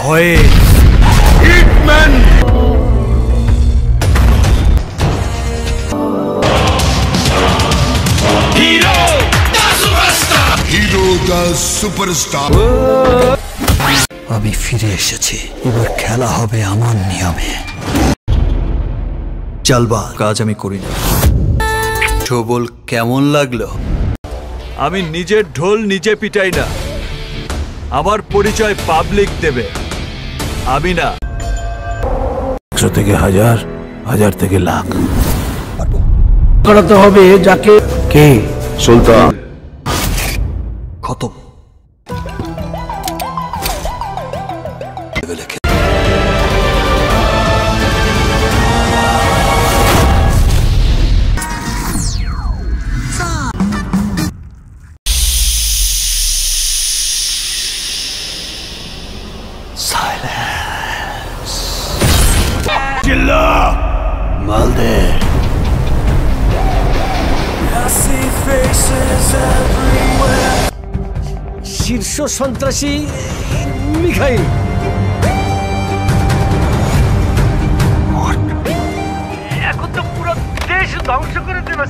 ভয়ে hitman hero the superstar. আমি ফিরে এসেছি, এবার খেলা হবে আমার নিয়মে। চালবা কাজ আমি করি না। ঢোল কেমন লাগলো? আমি নিজের ঢোল নিজে পিটাই না, আমার পরিচয় পাবলিক দেবে, আমি না। 100 থেকে 1000, 1000 থেকে লাখ করাতে হবে। যাকে কে? সুলতান। খতম। মালদে শীর্ষ সন্ত্রাসী মিখাইল। এখন তো পুরো দেশ ধ্বংস করে দেবে।